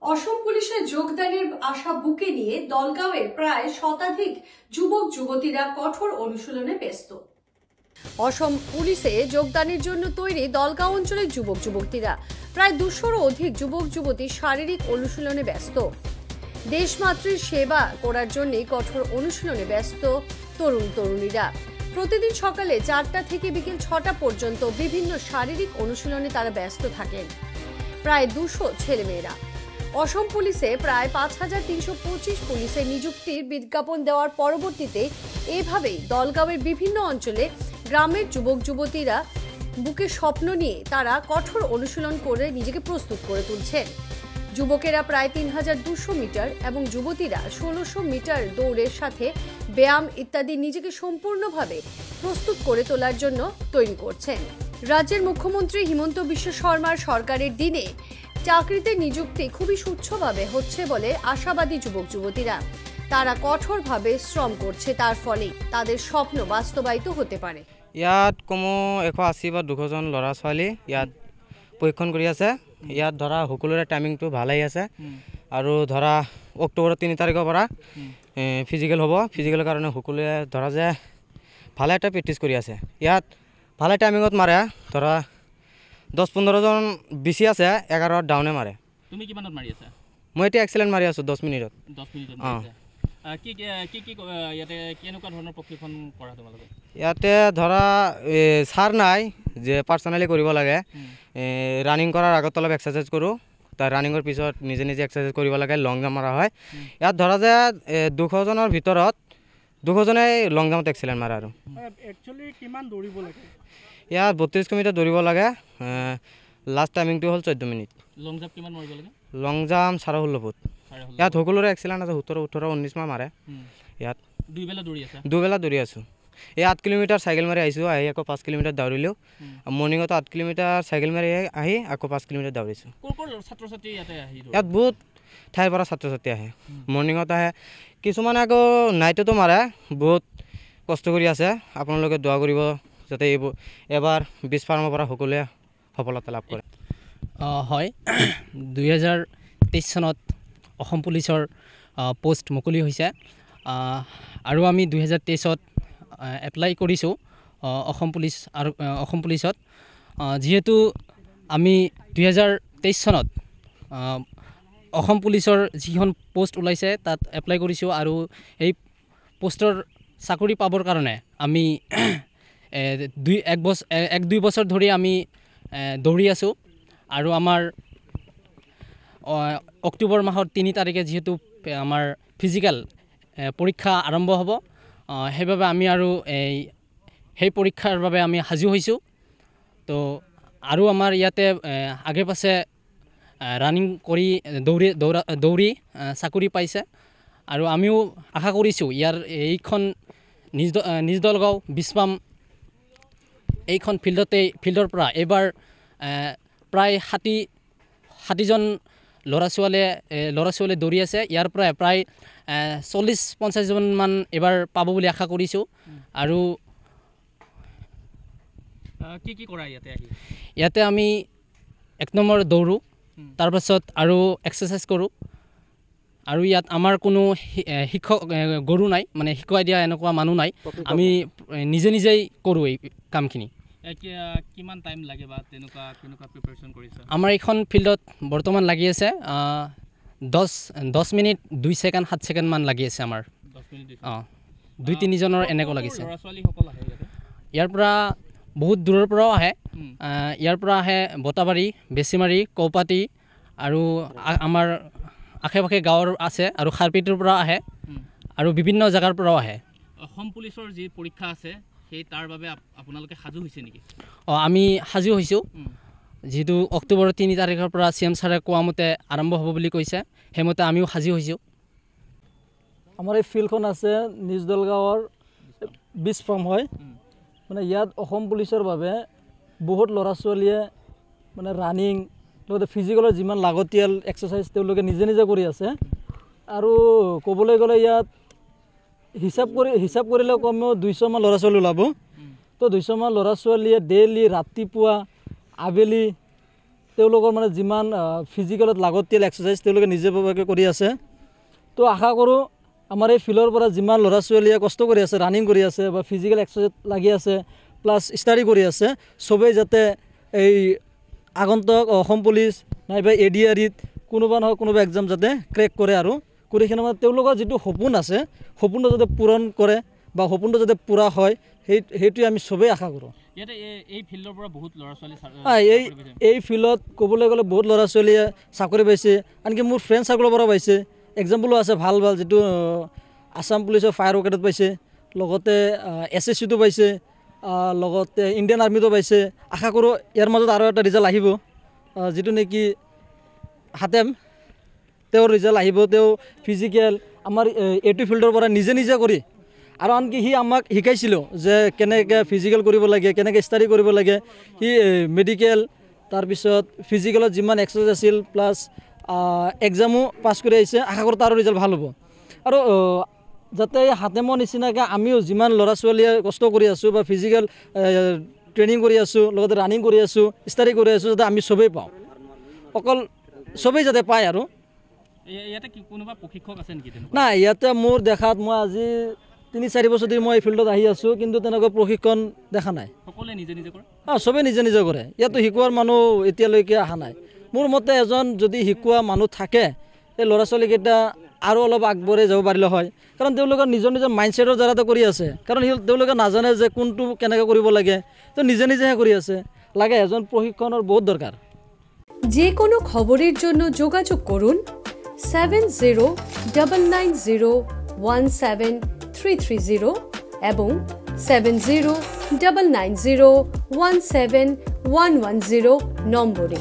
অসম পুলিশে যোগদানের আশা বুকে নিয়ে দলগাঁওয়ের প্রায় শতাধিক যুবক যুবতীরা কঠোর অনুশীলনে ব্যস্ত। অসম পুলিশে যোগদানের জন্য তৈরি দলগাঁও অঞ্চলের যুবক যুবতীরা প্রায় 200-র অধিক যুবক যুবতী শারীরিক অনুশীলনে ব্যস্ত। দেশমাতৃর সেবা করার জন্য কঠোর অনুশীলনে ব্যস্ত তরুণ তরুণীরা। প্রতিদিন সকালে 4টা থেকে বিকেল 6টা পর্যন্ত বিভিন্ন শারীরিক অনুশীলনে তারা ব্যস্ত থাকেন প্রায় 200 ছেলেমেয়েরা। অসম পুলিশে প্রায় 5325 পুলিশের নিযুক্তির বিজ্ঞাপন দেওয়ার পরবর্তীতে এভাবেই দলগাঁওয়ের বিভিন্ন অঞ্চলে গ্রামের যুবক যুবতীরা বুকে স্বপ্ন নিয়ে তারা কঠোর অনুশীলন করে নিজেকে প্রস্তুত করে তুলছেন। যুবকেরা প্রায় 3200 মিটার এবং যুবতীরা 1600 মিটার দৌড়ের সাথে ব্যায়াম ইত্যাদি নিজেকে সম্পূর্ণভাবে প্রস্তুত করে তোলার জন্য তৈরি করছেন। রাজ্যের মুখ্যমন্ত্রী হিমন্ত বিশ্ব শর্মার সরকারের দিনে চাকরিতে নিযুক্তি খুবই স্বচ্ছভাবে হচ্ছে বলে আশাবাদী যুবক যুবতীরা। তারা কঠোরভাবে শ্রম করছে, তার ফলে তাদের স্বপ্ন বাস্তবায়িত হতে পারে। ইয়াত কমো 180 বা 200 জন ল'ৰা ছোৱালী ইয়াত পৰীক্ষণ কৰি আছে। ইয়াত ধৰা সকলোৰে টাইমিংটো ভালেই আছে আৰু ধৰা অক্টোবৰৰ 3 তাৰিখৰ পৰা ফিজিকেল হ'ব। ফিজিকেলৰ কাৰণে সকলোৱে ধৰা যে ভালে এটা প্ৰেক্টিছ কৰি আছে। ইয়াত ভালে টাইমিঙত মাৰে, ধৰা 10-15 জন বেছি আছে, 11 ডাউনে মাৰে। তুমি কিমানত মাৰি আছা? মই এতিয়া এক্সেলেণ্ট মাৰি আছোঁ 10 মিনিটত। 10 মিনিটত কি ইয়াতে কেনেকুৱা ধৰণৰ প্ৰশিক্ষণ কৰা তোমালোকে? ইয়াতে ধৰা ছাৰ নাই যে পাৰ্চনেলি কৰিব লাগে। ৰানিং কৰাৰ আগত অলপ এক্সাৰচাইজ কৰোঁ, তাৰ ৰানিঙৰ পিছত নিজে নিজে এক্সাৰচাইজ কৰিব লাগে, লং জাম্প মাৰা হয়। ইয়াত ধৰা যে 200 জনৰ ভিতৰত 200 জনে লং জাম্পত এক্সেলেণ্ট মাৰে। আৰু একচুৱেলি কিমান দৌৰিব লাগে? ইয়াত 32 কিলোমিটাৰ দৌৰিব লাগে। লাষ্ট টাইমিংটো হ'ল 14 মিনিট। লং জাম্প কিমান মাৰিব লাগে? লং জাম্প 16.5 ফুট। ইয়াত সকলোৰে এক্সেলেণ্ট আছে, 17, 18, 19 মান মাৰে। ইয়াত দুইবেলা দৌৰি আছে? দুবেলা দৌৰি আছোঁ। এই 8 কিলোমিটাৰ চাইকেল মাৰি আহিছোঁ, আহি আকৌ 5 কিলোমিটাৰ দৌৰিলোঁ। মৰ্ণিঙতো 8 কিলোমিটাৰ চাইকেল মাৰি আহি আকৌ 5 কিলোমিটাৰ দৌৰিছোঁ। ক'ৰ ছাত্ৰ ছাত্ৰী ইয়াতে আহি? ইয়াত বহুত ঠাইৰ পৰা ছাত্ৰ ছাত্ৰী আহে। মৰ্ণিঙত আহে, কিছুমানে আকৌ নাইটতো মাৰে। বহুত কষ্ট কৰি আছে। আপোনালোকে দোৱা কৰিব যাতে এবাৰ বীজ ফাৰ্মৰ পৰা সকলোৱে সফলতা লাভ কৰে। হয়, 2023 চনত অসম পুলিচৰ পোষ্ট মুকলি হৈছে আৰু আমি 2023ত এপ্লাই কৰিছোঁ অসম পুলিচত। যিহেতু আমি 2023 চনত অসম পুলিচৰ যিখন পোষ্ট ওলাইছে তাত এপ্লাই কৰিছোঁ আৰু এই পোষ্টৰ চাকৰি পাবৰ কাৰণে আমি 1-2 বছৰ ধৰি আমি দৌৰি আছোঁ। আৰু আমাৰ অক্টোবৰ মাহৰ 3 তাৰিখে যিহেতু আমাৰ ফিজিকেল পৰীক্ষা আৰম্ভ হ'ব, সেইবাবে আমি আৰু সেই পৰীক্ষাৰ বাবে আমি সাজু হৈছোঁ। তো আৰু আমাৰ ইয়াতে আগে পাছে ৰানিং কৰি দৌৰি চাকৰি পাইছে আৰু আমিও আশা কৰিছোঁ এইখন নিজ দলগাঁও বিছপাম এইখন ফিল্ডৰ পৰা এইবাৰ প্ৰায় 60জন ল'ৰা ছোৱালীয়ে দৌৰি আছে। ইয়াৰ পৰা প্ৰায় 40-50 জনমান এবাৰ পাব বুলি আশা কৰিছোঁ। আৰু কি কৰা ইয়াতে আমি 1 নম্বৰ দৌৰোঁ, তাৰপাছত আৰু এক্সাৰচাইজ কৰোঁ। আৰু ইয়াত আমাৰ কোনো শিক্ষক গুৰু নাই, মানে শিকাই দিয়া এনেকুৱা মানুহ নাই। আমি নিজেই কৰোঁ এই কামখিনি। কিমান টাইম লাগে বা তেনেকুৱা প্ৰিপাৰেশ্যন কৰিছে? আমাৰ এইখন ফিল্ডত বৰ্তমান লাগি আছে 10 মিনিট 2 ছেকেণ্ড 7 ছেকেণ্ড মান লাগি আছে আমাৰ। 10 মিনিট 2-3 জনৰ এনেকুৱা লাগিছে। ল'ৰা ছোৱালীসকল আহে ইয়াৰ পৰা বহুত দূৰৰ পৰাও আহে। ইয়াৰ পৰা আহে বটাবাৰী, বেছিমাৰী, কৌপাতি আৰু আমাৰ আশে পাশে গাঁৱৰ আছে আৰু খাৰপিটিৰ পৰা আহে আৰু বিভিন্ন জেগাৰ পৰাও আহে। অসম পুলিচৰ যি পৰীক্ষা আছে সেই তাৰ বাবে আপোনালোকে সাজু হৈছে নেকি? আমি সাজু হৈছোঁ। যিহেতু অক্টোবৰৰ 3 তাৰিখৰ পৰা CM ছাৰে কোৱা মতে আৰম্ভ হ'ব বুলি কৈছে, সেইমতে আমিও সাজু হৈছোঁ। আমাৰ এই ফিল্ডখন আছে নিজ দলগাঁৱৰ বীজ ফাৰ্ম হয়। মানে ইয়াত অসম পুলিচৰ বাবে বহুত ল'ৰা ছোৱালীয়ে মানে ৰানিং লগতে ফিজিকেলৰ যিমান লাগতিয়াল এক্সাৰচাইজ তেওঁলোকে নিজে কৰি আছে। আৰু ক'বলৈ গ'লে ইয়াত হিচাপ কৰিলে কমেও 200 মান ল'ৰা ছোৱালী ওলাব। তো 200 মান ল'ৰা ছোৱালীয়ে ডেইলি ৰাতিপুৱা আবেলি তেওঁলোকৰ মানে যিমান ফিজিকেলত লাগতিয়াল এক্সাৰচাইজ তেওঁলোকে নিজাববীয়াকৈ কৰি আছে। তো আশা কৰোঁ আমাৰ এই ফিল্ডৰ পৰা যিমান ল'ৰা ছোৱালীয়ে কষ্ট কৰি আছে, ৰানিং কৰি আছে বা ফিজিকেল এক্সাৰচাইজ লাগি আছে, প্লাছ ষ্টাডি কৰি আছে, চবেই যাতে এই আগন্তুক অসম পুলিচ নাইবা ADREত কোনোবা নহয় কোনোবা এক্সাম যাতে ক্ৰেক কৰে আৰু কৰি কিনে মানে তেওঁলোকৰ যিটো সপোন আছে সপোনটো যাতে পূৰণ কৰে বা সপোনটো যাতে পূৰা হয় সেইটোৱে আমি চবেই আশা কৰোঁ। ইয়াতে এই ফিল্ডৰ পৰা বহুত ল'ৰা ছোৱালী এই ফিল্ডত ক'বলৈ গ'লে বহুত ল'ৰা ছোৱালীয়ে চাকৰি পাইছে, আনকি মোৰ ফ্ৰেণ্ড চাৰ্কলৰ পৰা পাইছে। এক্সাম্পলো আছে ভাল ভাল, যিটো আছাম পুলিচৰ ফায়াৰ ব্ৰিগেডত পাইছে, লগতে SSCটো পাইছে, লগতে ইণ্ডিয়ান আৰ্মিটো পাইছে। আশা কৰোঁ ইয়াৰ মাজত আৰু এটা ৰিজাল্ট আহিব, যিটো নেকি হাতেম, তেওঁৰ ৰিজাল্ট আহিব। তেওঁ ফিজিকেল আমাৰ এইটো ফিল্ডৰ পৰা নিজে কৰি, আৰু আনকি সি আমাক শিকাইছিলোঁ যে কেনেকৈ ফিজিকেল কৰিব লাগে, কেনেকৈ ষ্টাডি কৰিব লাগে। সি মেডিকেল তাৰপিছত ফিজিকেলত যিমান এক্সাৰচাইজ আছিল প্লাছ এক্সামো পাছ কৰি আহিছে। আশা কৰোঁ তাৰো ৰিজাল্ট ভাল হ'ব। আৰু যাতে হাতেমৰ নিচিনাকৈ আমিও যিমান ল'ৰা ছোৱালীয়ে কষ্ট কৰি আছোঁ বা ফিজিকেল ট্ৰেইনিং কৰি আছোঁ, লগতে ৰানিং কৰি আছোঁ, ষ্টাডি কৰি আছোঁ, যাতে আমি চবেই পাওঁ, অকল চবেই যাতে পায়। আৰু ইয়াতে কোনোবা প্ৰশিক্ষক আছে নেকি? নাই, ইয়াতে মোৰ দেখাত মই আজি 3-4 বছৰ ধৰি মই এই ফিল্ডত আহি আছোঁ, কিন্তু তেনেকুৱা প্ৰশিক্ষণ দেখা নাই। সকলোৱে নিজে কৰে? চবেই নিজে কৰে। ইয়াতো শিকোৱাৰ মানুহ এতিয়ালৈকে অহা নাই। মোৰ মতে এজন যদি শিকোৱা মানুহ থাকে, এই ল'ৰা ছোৱালীকেইটা আৰু অলপ আগবঢ়াই যাব পাৰিলে হয়। কাৰণ তেওঁলোকৰ নিজৰ মাইণ্ডছেটৰ দ্বাৰাতো কৰি আছে, কাৰণ তেওঁলোকে নাজানে যে কোনটো কেনেকৈ কৰিব লাগে, তো নিজেহে কৰি আছে। লাগে এজন প্ৰশিক্ষণৰ বহুত দৰকাৰ। যে কোনো খবৰেৰ জন্য যোগাযোগ কৰুন 7099017330 এবং 7099017110 নম্বৰে।